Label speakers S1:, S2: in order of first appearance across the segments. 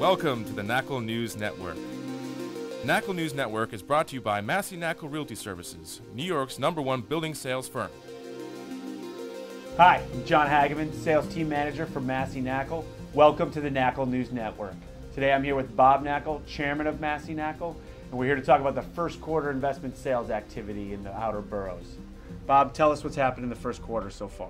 S1: Welcome to the Knakal News Network. Knakal News Network is brought to you by Massey Knakal Realty Services, New York's #1 building sales firm.
S2: Hi, I'm John Hageman, Sales Team Manager for Massey Knakal. Welcome to the Knakal News Network. Today I'm here with Bob Knakal, Chairman of Massey Knakal, and we're here to talk about the first quarter investment sales activity in the outer boroughs. Bob, tell us what's happened in the first quarter so far.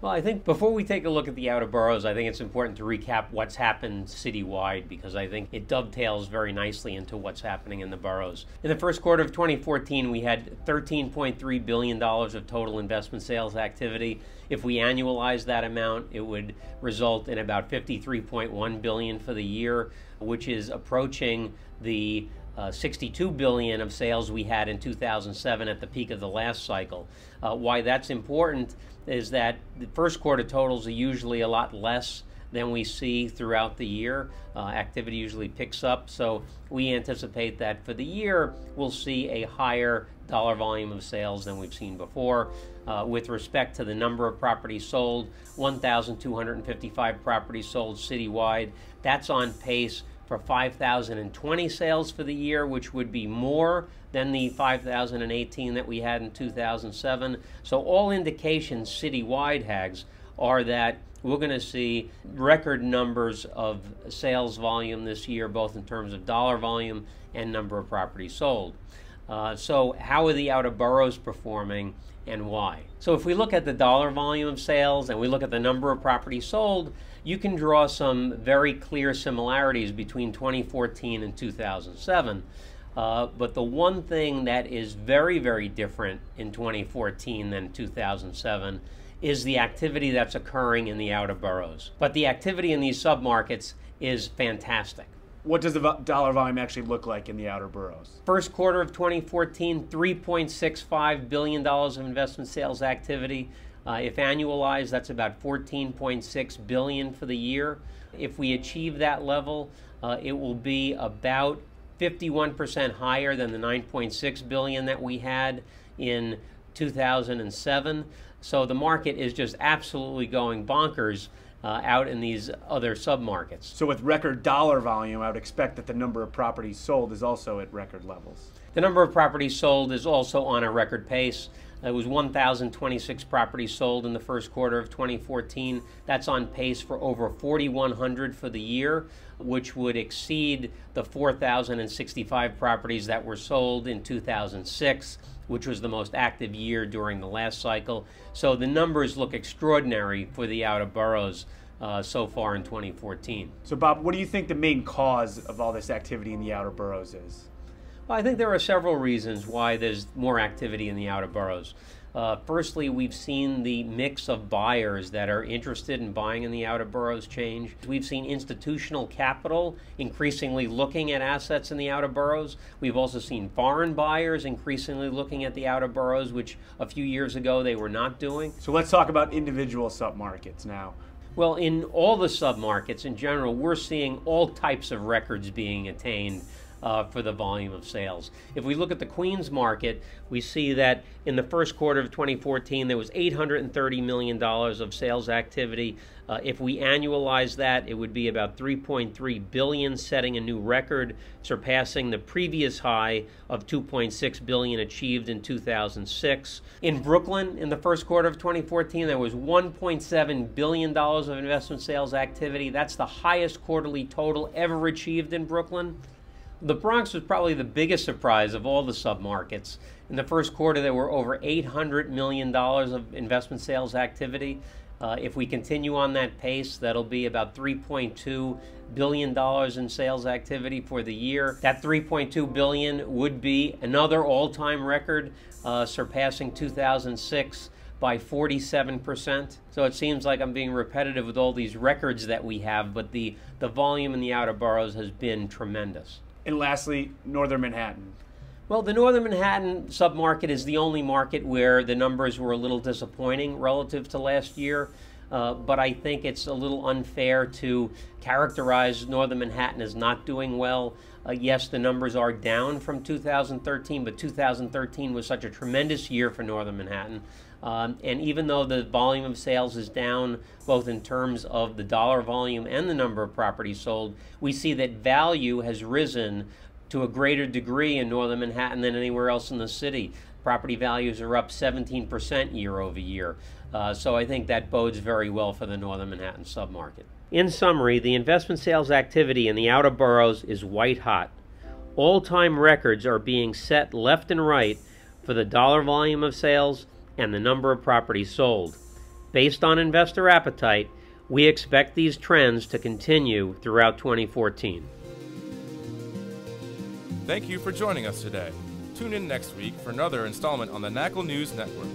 S3: Well, I think before we take a look at the outer boroughs, I think it's important to recap what's happened citywide, because I think it dovetails very nicely into what's happening in the boroughs. In the first quarter of 2014, we had $13.3 billion of total investment sales activity. If we annualize that amount, it would result in about $53.1 billion for the year, which is approaching the $62 billion of sales we had in 2007 at the peak of the last cycle. Why that's important is that the first quarter totals are usually a lot less than we see throughout the year. Activity usually picks up, so we anticipate that for the year we'll see a higher dollar volume of sales than we've seen before. With respect to the number of properties sold, 1,255 properties sold citywide. That's on pace for 5,020 sales for the year, which would be more than the 5,018 that we had in 2007. So all indications citywide, Hags, are that we're going to see record numbers of sales volume this year, both in terms of dollar volume and number of properties sold. So how are the outer boroughs performing and why? So if we look at the dollar volume of sales and we look at the number of properties sold, you can draw some very clear similarities between 2014 and 2007. But the one thing that is very, very different in 2014 than 2007 is the activity that's occurring in the outer boroughs. But the activity in these submarkets is fantastic.
S2: What does the dollar volume actually look like in the outer boroughs?
S3: First quarter of 2014, $3.65 billion of investment sales activity. If annualized, that's about $14.6 billion for the year. If we achieve that level, it will be about 51% higher than the $9.6 billion that we had in 2007. So the market is just absolutely going bonkers out in these other submarkets. So
S2: with record dollar volume, I would expect that the number of properties sold is also at record levels.
S3: The number of properties sold is also on a record pace. It was 1,026 properties sold in the first quarter of 2014. That's on pace for over 4,100 for the year, which would exceed the 4,065 properties that were sold in 2006, which was the most active year during the last cycle. So the numbers look extraordinary for the outer boroughs so far in 2014.
S2: So Bob, what do you think the main cause of all this activity in the outer boroughs is?
S3: Well, I think there are several reasons why there's more activity in the outer boroughs. Firstly, we've seen the mix of buyers that are interested in buying in the outer boroughs change. We've seen institutional capital increasingly looking at assets in the outer boroughs. We've also seen foreign buyers increasingly looking at the outer boroughs, which a few years ago they were not doing.
S2: So let's talk about individual submarkets now.
S3: Well, in all the submarkets in general, we're seeing all types of records being attained for the volume of sales. If we look at the Queens market, we see that in the first quarter of 2014, there was $830 million of sales activity. If we annualize that, it would be about $3.3 billion, setting a new record, surpassing the previous high of $2.6 billion achieved in 2006. In Brooklyn, in the first quarter of 2014, there was $1.7 billion of investment sales activity. That's the highest quarterly total ever achieved in Brooklyn. The Bronx was probably the biggest surprise of all the submarkets. In the first quarter, there were over $800 million of investment sales activity. If we continue on that pace, that'll be about $3.2 billion in sales activity for the year. That $3.2 billion would be another all-time record, surpassing 2006 by 47%. So it seems like I'm being repetitive with all these records that we have, but the volume in the outer boroughs has been tremendous.
S2: And lastly, Northern Manhattan.
S3: Well, the Northern Manhattan submarket is the only market where the numbers were a little disappointing relative to last year. but I think it's a little unfair to characterize Northern Manhattan as not doing well. Yes, the numbers are down from 2013, but 2013 was such a tremendous year for Northern Manhattan. And even though the volume of sales is down, both in terms of the dollar volume and the number of properties sold, we see that value has risen to a greater degree in Northern Manhattan than anywhere else in the city. Property values are up 17% year over year. So I think that bodes very well for the Northern Manhattan submarket. In summary, the investment sales activity in the outer boroughs is white hot. All-time records are being set left and right for the dollar volume of sales and the number of properties sold. Based on investor appetite, we expect these trends to continue throughout 2014.
S1: Thank you for joining us today. Tune in next week for another installment on the Knakal News Network.